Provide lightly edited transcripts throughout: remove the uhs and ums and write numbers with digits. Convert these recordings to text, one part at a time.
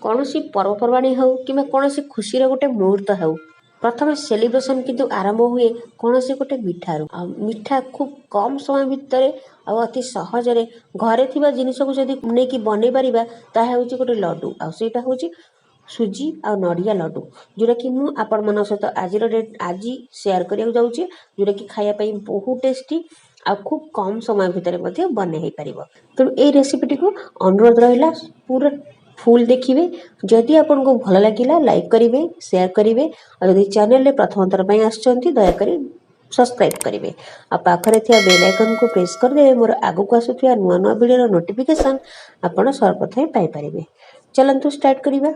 कौन सी पर्वपर्वाणी हो कि कौन सी खुशी गोटे मुहूर्त हो प्रथम सेलिब्रेशन किंतु आरंभ हुए कौन सी गोटे मिठारू मिठा खूब कम समय भितर अति सहजरे घरे थिबा जिनिस को जदि नहीं बनै पारिबा ताहा होची गोटे लड्डू आ सेटा होची सुजी आ नड़िया लड्डू जोटा कि मुझे आपण मन सहित आज डेट आज सेयार करने जाऊँगी जोटा कि खायापाई बहुत टेस्टी आ खूब कम समय भितर बने हो पार तेणु ये रेसिपीटी को अनुरोध रहा पूरा फुल देखिए जदि आपन को भल लगे लाइक करेंगे शेयर करेंगे और यदि चैनल प्रथम थर पर आसुँच दयाकोरी सब्सक्राइब करेंगे आ पाखरे थिया बेल आइकन को प्रेस करदे मोर आगु को आसुथिया नुआ नुआ वीडियो नोटिफिकेशन आपण सर्वप्रथम पाई पारिबे। चलंतु स्टार्ट करिबा।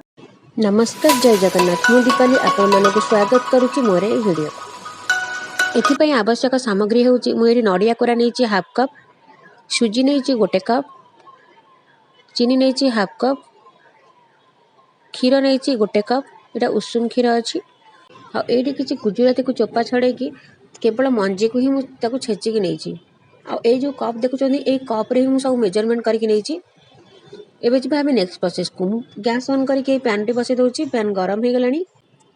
नमस्कार जय जगन्नाथ मु दीपाली आपण मानक स्वागत करुच्ची मोर ए वीडियो। एथिपाई आवश्यक सामग्री होउची मु एठी नडिया कोरा नेची हाफ कप सुजी नेची गोटे कप चीनी नेची हाफ कप क्षीर नहीं गोटे कप यहाँ उषुम क्षीर अच्छी आठी किसी गुजराती को चोपा छड़े कि केवल मंजी को ही मुझे छेचिकी नहीं आ जो कप देखुं ये कप्रे ही मुझे सब मेजरमेंट करके नहीं एवं जी आम नेक्स्ट प्रोसेस को गैस ऑन करके पैन टी बसई दूसरी पैन गरम हो गलानी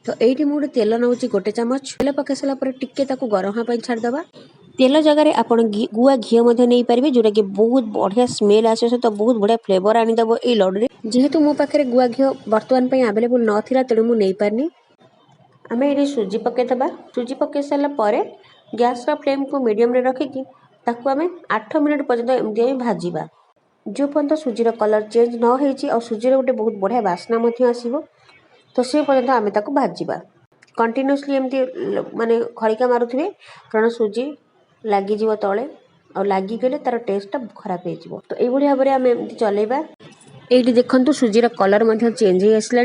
तो ये मुझे तेल नौ गोटे चामच तेल पकई सारापर टिके गरम हाँ छाड़देवा तेल जगह आप गुआ घी नहीं पारे जोटा कि बहुत बढ़िया स्मेल आस सहित बहुत बढ़िया फ्लेवर आनीदेव ये लड्डू जेहेतु मो पाखे गुआ घी बर्तमान आवेलेबल नाला तेणु मुझे नहीं पारनी आम ये सुजी पकईदबा सुजी पकई सारापर गैस फ्लेम को मीडियम रखिकी ताकू आम 8 मिनट पर्यंत एमती भाजवा जो पर्यंत सुजीर कलर चेंज न हो सुजीर गोटे बहुत बढ़िया बास्ना आसो तो से पर्यंत आम ताकू भाजवा कंटिन्यूअसली एमती माने खड़िका मारुथिबे कारण सुजी लगिज तले और लगिगले तार टेस्टा खराब हो तो ये भाव में आम एमती चलेबा। ये देखु सुजीर कलर चेंज हो आसला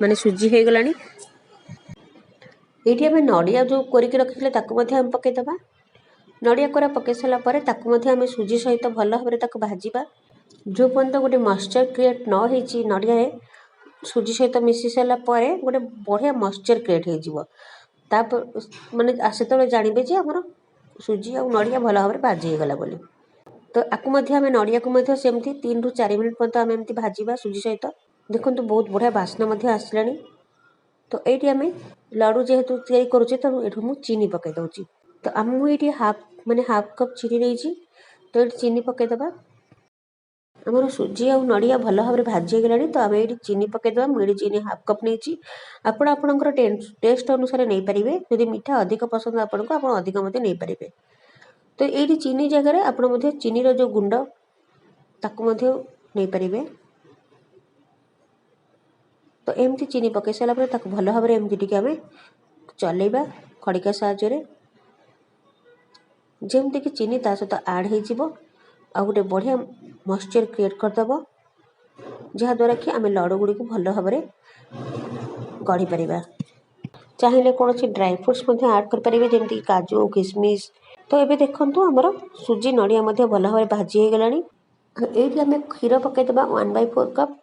माने सुजी हो गलानी ये आम नड़िया जो कोरिक रखी आम पकईदबा नड़िया कोरा पकई सारापर आम सुजी सहित भल भाव में भाजवा जो पर्यंत गोटे मॉइस्चर क्रिएट न हो नड़िया सुजी सहित मिसी सारापर गोटे बढ़िया मॉइस्चर क्रिएट हो माने से जानवे जे आमर सुजी आ नड़िया भल भाव में भाजी गला बोली तो आकु आम नड़िया को सेमती 3 ରୁ 4 मिनट पर्यंत आम एमती भाजवा सुजी सहित देखो बहुत बढ़िया बास्ना आसला तो ये आम लड्डू जेहेतु तैयारी करुचे तो ये मुझे चीनी पकई दूसरी तो आम मुझे हाफ कप चीनी नहीं तो ये चीनी पकईदबा आमर सुजी आ नड़िया भल भाव में भाजी गलानी तो आम ये चीनी पकईदबा मुझे चीनी हाफ कप नहीं आपणकर टेस्ट अनुसार नहीं पारे जदि मीठा अधिक पसंद आपको अधिक नहीं पारे तो ये चीनी जगह आप चीनी जो गुंड ताकू नहीं पारे तो एमती चीनी पकई सारापर भल भाव में एमती आम चलेबा खड़िका साहाय्य जमती कि चीनी ता सहित आड हो गोटे बढ़िया मॉइस्चर क्रिएट करदेव जहाद्वारा कि आम लड्डू गुड़ी को भल भाव में गढ़ी पार चाहिए कौन सी ड्राई फ्रुट्स आड करेंगे जमीक काजू किशमिश तो ये देखूँ आमर सुजी नड़िया भल भाव में भाजी हो गलानी ये आम क्षीर पकईदबा 1/4 कप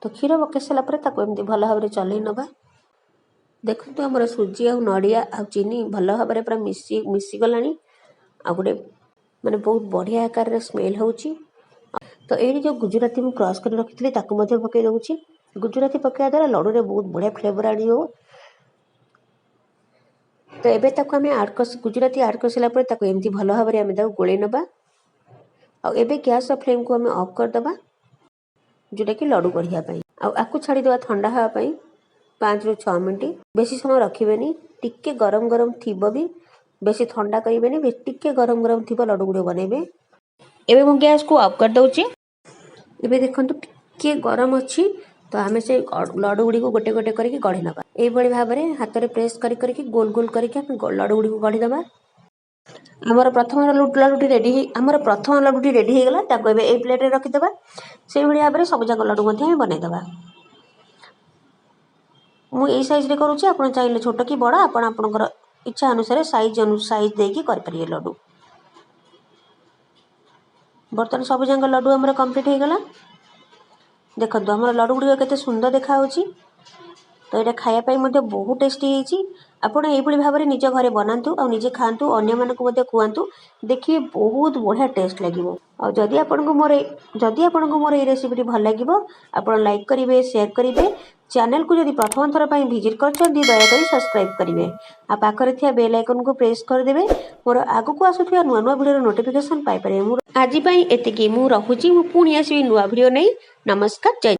तो क्षीर पकई सारापर एमती भल भाव में चलई नवा देखु आमर सुजी आ नड़िया आ चीनी भल भाव में पूरा मिसी गलानी आ गोटे माने बहुत बढ़िया आकार स्मेल होची तो ये जो गुजराती मु क्रॉस कर रखी पकई दूसरी गुजराती पकड़ा द्वारा लड्डू रे बहुत बढ़िया फ्लेवर आनी हो तो एबे ताको आम गुजराती आड कर सारापर एमती भल भाव में आम गोले नवा आबे गैस फ्लेम को आम ऑफ करदबा जोटा कि लड्डू गढ़िया आपको छाड़ीदेवा ठंडा हाँपाई 5 ରୁ 6 मिनट बेसी समय रखिबेनी टिके गरम गरम थीबो भी बेसी ठंडा करेंगे टिके गरम गरम थी लड्डू गुड़ बनइबे एबे मु गैस को ऑफ कर दूची एबे देखो टिके गरम अच्छी तो आम से लड्डू गुड़ी को गोटे गोटे करके गढ़ी नवा यही भाव में हाथ में प्रेस करके गोल गोल करके लड्डू गुड़ी को गढ़ीदबा आमर प्रथम लड्डूटी रेडी आमर प्रथम लड्डूटी रेडी हो गला ए प्लेट रे रखीदबा से भाव में सब जाक लड्डू बनईदबा मुझे साइज रे करुच्ची आप चाहिए छोट कि बड़ आपणकर इच्छा अनुसार साइज देकी करें लड्डू बर्तमान सब जाक लड्डू आमर कंप्लीट हो गला देखो आम लड्डू गुड़िक केते सुंदर देखा तो यहाँ खायापाई बहुत टेस्टी होती ଆପଣ ଏଇଭଳି ଭାବରେ ନିଜ ଘରେ ବନାନ୍ତୁ ଆଉ ନିଜେ ଖାଆନ୍ତୁ, ଅନ୍ୟମାନଙ୍କୁ ମଧ୍ୟ ଖୁଆନ୍ତୁ, ଦେଖିବେ ବହୁତ ବଢ଼ିଆ ଟେଷ୍ଟ ଲାଗିବ। ଆଉ ଯଦି ଆପଣଙ୍କୁ ମୋର ଏଇ ରେସିପିଟି ଭଲ ଲାଗିବ, ଆପଣ ଲାଇକ୍ କରିବେ, ସେୟାର କରିବେ। ଚ୍ୟାନେଲକୁ ଯଦି ପ୍ରଥମ ଥର ପାଇଁ ଭିଜିଟ୍ କରିଛନ୍ତି ଦୟାକରି ସବସ୍କ୍ରାଇବ୍ କରିବେ। ଆଉ ପାଖରେ ଥିବା ବେଲ୍ ଆଇକନକୁ ପ୍ରେସ୍ କରିଦେବେ ମୋର ଆଗକୁ ଆସୁଥିବା ନୂଆ ନୂଆ ଭିଡ଼ିଓର ନୋଟିଫିକେସନ୍ ପାଇପାରିବେ। ଆଜି ପାଇଁ ଏତିକି, ମୁଁ ରହୁଛି। ମୁଁ ପୁଣି ଆସିବି ନୂଆ ଭିଡ଼ିଓ ନେଇ। ନମସ୍କାର, ଜୟ